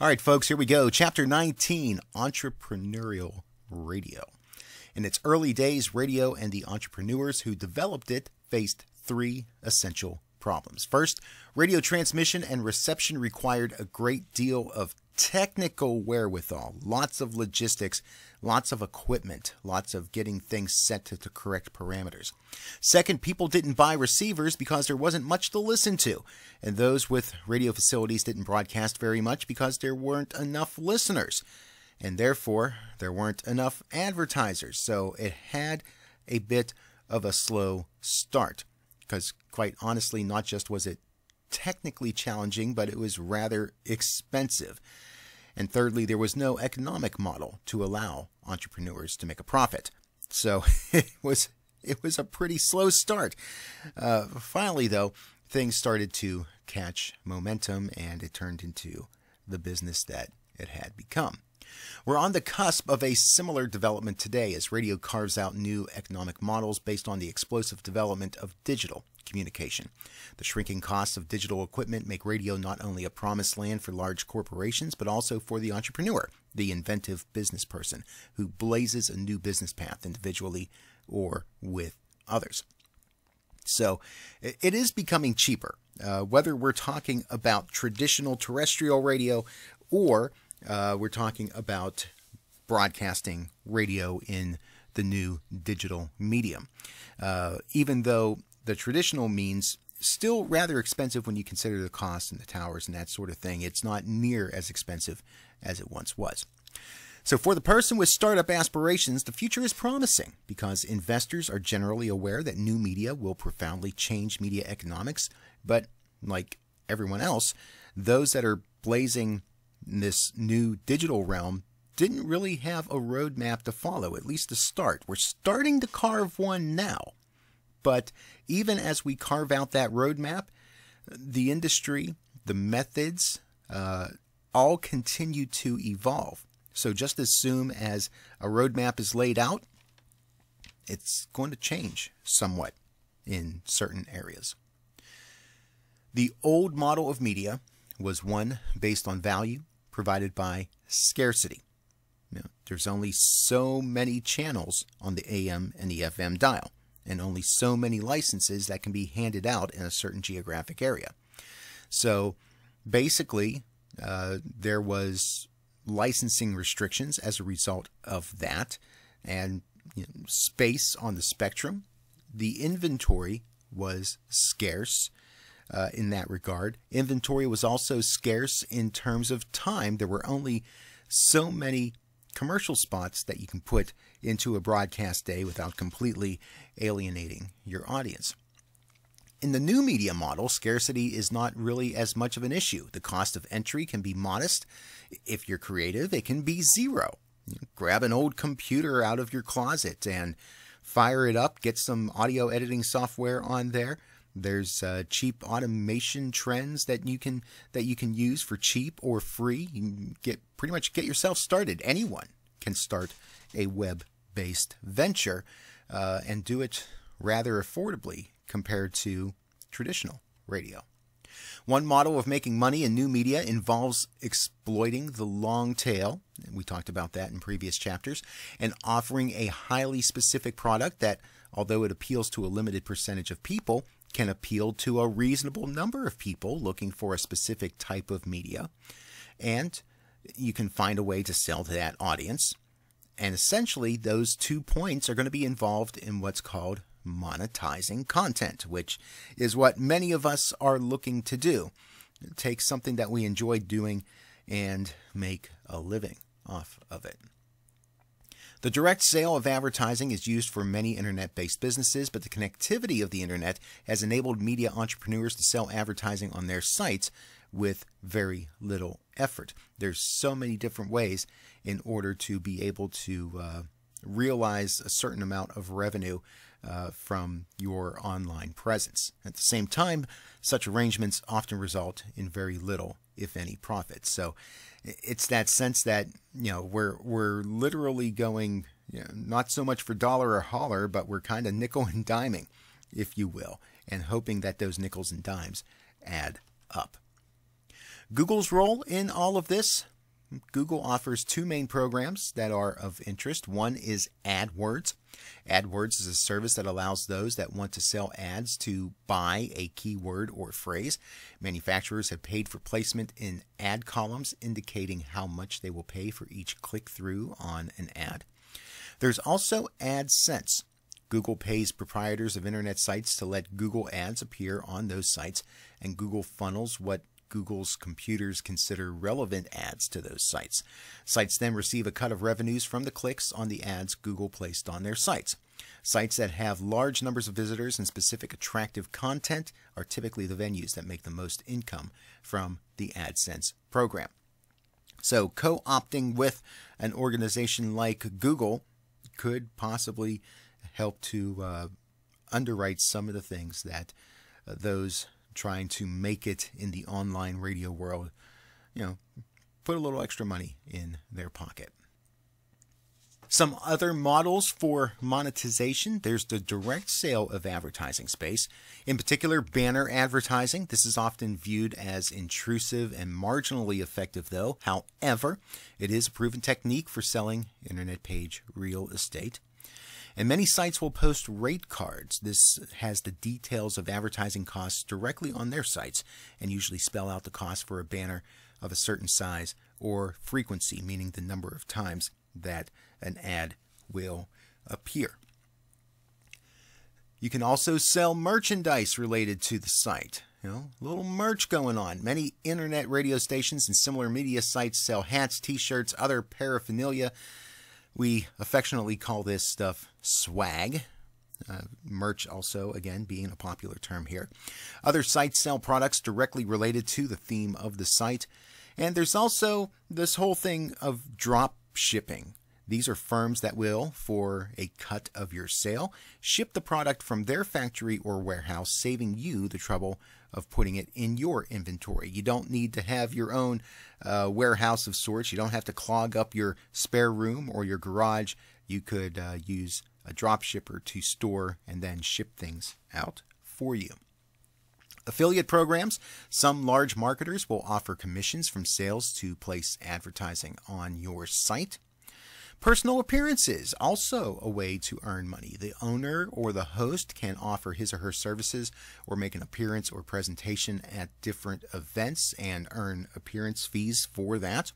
All right, folks, here we go. Chapter 19, Entrepreneurial Radio. In its early days, radio and the entrepreneurs who developed it faced three essential problems. First, radio transmission and reception required a great deal of technical wherewithal, lots of logistics, lots of equipment, lots of getting things set to the correct parameters. Second, people didn't buy receivers because there wasn't much to listen to, and those with radio facilities didn't broadcast very much because there weren't enough listeners, and therefore there weren't enough advertisers. So it had a bit of a slow start because, quite honestly, not just was it technically challenging, but it was rather expensive. And thirdly, there was no economic model to allow entrepreneurs to make a profit. So it was a pretty slow start. Finally, though, things started to catch momentum, and it turned into the business that it had become. We're on the cusp of a similar development today as radio carves out new economic models based on the explosive development of digital communication. The shrinking costs of digital equipment make radio not only a promised land for large corporations, but also for the entrepreneur, the inventive business person who blazes a new business path individually or with others. So it is becoming cheaper, whether we're talking about traditional terrestrial radio or we're talking about broadcasting radio in the new digital medium. Even though the traditional means still rather expensive when you consider the cost and the towers and that sort of thing, it's not near as expensive as it once was. So for the person with startup aspirations, the future is promising because investors are generally aware that new media will profoundly change media economics. But like everyone else, those that are blazing this new digital realm didn't really have a roadmap to follow, at least to start. We're starting to carve one now. But even as we carve out that roadmap, the industry, the methods, all continue to evolve. So just as soon as a roadmap is laid out, it's going to change somewhat in certain areas. The old model of media was one based on value provided by scarcity. There's only so many channels on the AM and the FM dial, and only so many licenses that can be handed out in a certain geographic area. So basically, there was licensing restrictions as a result of that, and space on the spectrum. The inventory was scarce in that regard. Inventory was also scarce in terms of time. There were only so many commercial spots that you can put into a broadcast day without completely alienating your audience. In the new media model, scarcity is not really as much of an issue. The cost of entry can be modest. If you're creative, it can be zero. Grab an old computer out of your closet and fire it up, get some audio editing software on there. There's cheap automation trends that you can use for cheap or free. You can pretty much get yourself started. Anyone can start a web-based venture and do it rather affordably compared to traditional radio. One model of making money in new media involves exploiting the long tail. We talked about that in previous chapters, and offering a highly specific product that, although it appeals to a limited percentage of people, can appeal to a reasonable number of people looking for a specific type of media. And you can find a way to sell to that audience. And essentially, those 2 points are going to be involved in what's called monetizing content, which is what many of us are looking to do. Take something that we enjoy doing and make a living off of it. The direct sale of advertising is used for many internet-based businesses, but the connectivity of the internet has enabled media entrepreneurs to sell advertising on their sites with very little effort. There's so many different ways in order to be able to realize a certain amount of revenue from your online presence. At the same time, such arrangements often result in very little, if any, profit. So it's that sense that we're literally going not so much for dollar or holler, but we're kind of nickel and diming, if you will, and hoping that those nickels and dimes add up. Google's role in all of this, Google offers two main programs that are of interest. One is AdWords. AdWords is a service that allows those that want to sell ads to buy a keyword or phrase. Manufacturers have paid for placement in ad columns, indicating how much they will pay for each click-through on an ad. There's also AdSense. Google pays proprietors of internet sites to let Google ads appear on those sites, and Google funnels what Google's computers consider relevant ads to those sites. Sites then receive a cut of revenues from the clicks on the ads Google placed on their sites. Sites that have large numbers of visitors and specific attractive content are typically the venues that make the most income from the AdSense program. So co-opting with an organization like Google could possibly help to underwrite some of the things that those trying to make it in the online radio world, put a little extra money in their pocket. Some other models for monetization. There's the direct sale of advertising space. In particular, banner advertising. This is often viewed as intrusive and marginally effective, though. However, it is a proven technique for selling internet page real estate. And many sites will post rate cards. This has the details of advertising costs directly on their sites and usually spell out the cost for a banner of a certain size or frequency, meaning the number of times that an ad will appear. You can also sell merchandise related to the site. A little merch going on. Many internet radio stations and similar media sites sell hats, t-shirts, other paraphernalia. We affectionately call this stuff swag. Merch also, again, being a popular term here. Other sites sell products directly related to the theme of the site. And there's also this whole thing of drop shipping. These are firms that will, for a cut of your sale, ship the product from their factory or warehouse, saving you the trouble of putting it in your inventory. You don't need to have your own warehouse of sorts. You don't have to clog up your spare room or your garage. You could use a drop shipper to store and then ship things out for you. Affiliate programs. Some large marketers will offer commissions from sales to place advertising on your site. Personal appearances, also a way to earn money. The owner or the host can offer his or her services or make an appearance or presentation at different events and earn appearance fees for that.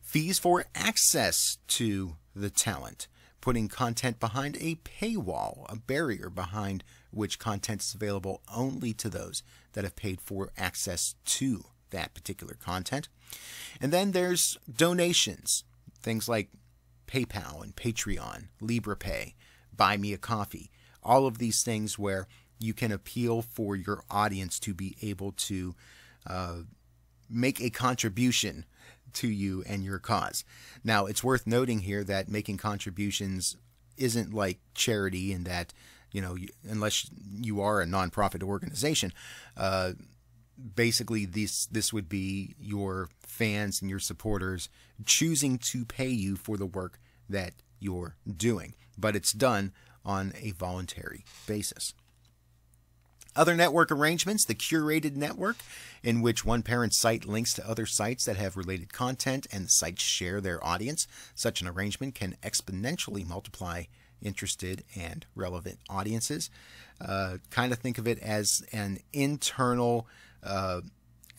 Fees for access to the talent. Putting content behind a paywall, a barrier behind which content is available only to those that have paid for access to that particular content. And then there's donations, things like PayPal and Patreon, LibrePay, Buy Me a Coffee, all of these things where you can appeal for your audience to be able to make a contribution to you and your cause. Now, it's worth noting here that making contributions isn't like charity in that, unless you are a nonprofit organization, basically this would be your fans and your supporters choosing to pay you for the work that you're doing, but it's done on a voluntary basis. Other network arrangements, the curated network, in which one parent site links to other sites that have related content and the sites share their audience. Such an arrangement can exponentially multiply interested and relevant audiences. Kind of think of it as an internal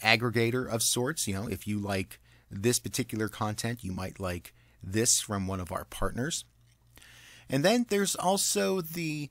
aggregator of sorts. If you like this particular content, you might like this from one of our partners. And then there's also the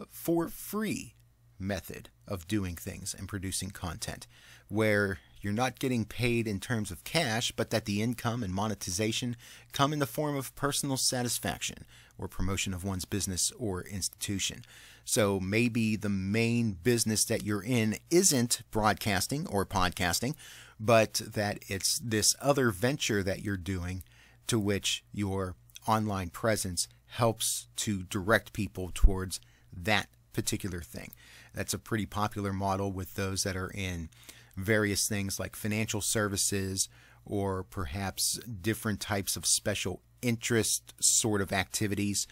for free method of doing things and producing content, where you're not getting paid in terms of cash, but that the income and monetization come in the form of personal satisfaction or promotion of one's business or institution. So maybe the main business that you're in isn't broadcasting or podcasting, but that it's this other venture that you're doing to which your online presence helps to direct people towards that particular thing. That's a pretty popular model with those that are in various things like financial services or perhaps different types of special interest sort of activities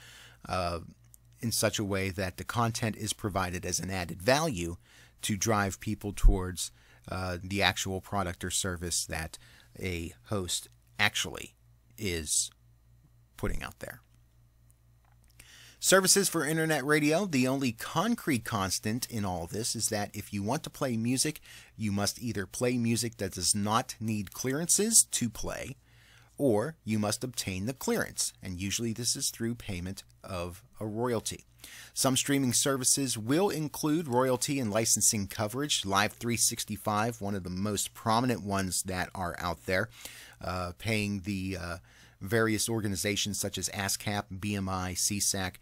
in such a way that the content is provided as an added value to drive people towards the actual product or service that a host actually is putting out there. Services for internet radio. The only concrete constant in all of this is that if you want to play music, you must either play music that does not need clearances to play, or you must obtain the clearance, and usually this is through payment of a royalty. Some streaming services will include royalty and licensing coverage. Live 365, one of the most prominent ones that are out there, paying the various organizations such as ASCAP, BMI, CSAC,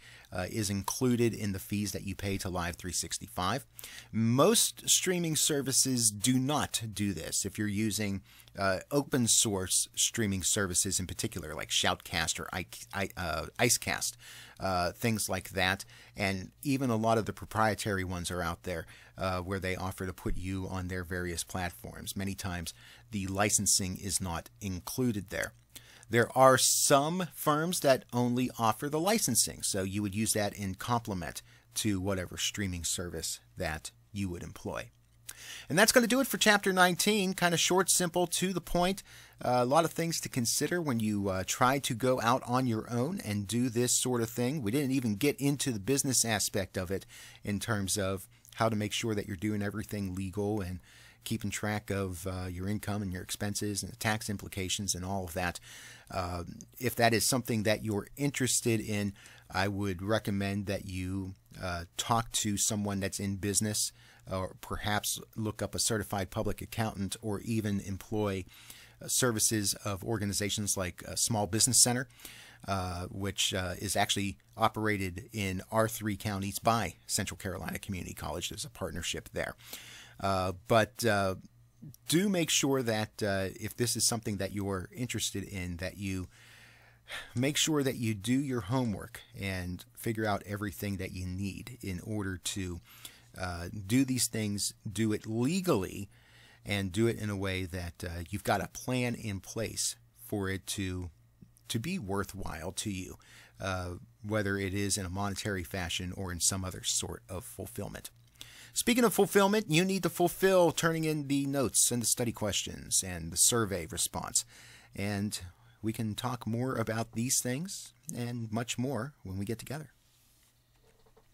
is included in the fees that you pay to Live 365. Most streaming services do not do this. If you're using open source streaming services in particular, like Shoutcast or Icecast, things like that, and even a lot of the proprietary ones are out there where they offer to put you on their various platforms. Many times the licensing is not included there. There are some firms that only offer the licensing, so you would use that in complement to whatever streaming service that you would employ. And that's going to do it for Chapter 19. Kind of short, simple, to the point. A lot of things to consider when you try to go out on your own and do this sort of thing. We didn't even get into the business aspect of it in terms of how to make sure that you're doing everything legal and keeping track of your income and your expenses and the tax implications and all of that. If that is something that you're interested in, I would recommend that you talk to someone that's in business, or perhaps look up a certified public accountant, or even employ services of organizations like Small Business Center, which is actually operated in our 3 counties by Central Carolina Community College. There's a partnership there. But do make sure that if this is something that you're interested in, that you make sure that you do your homework and figure out everything that you need in order to do these things, do it legally, and do it in a way that you've got a plan in place for it to be worthwhile to you, whether it is in a monetary fashion or in some other sort of fulfillment. Speaking of fulfillment, you need to fulfill turning in the notes and the study questions and the survey response. And we can talk more about these things and much more when we get together.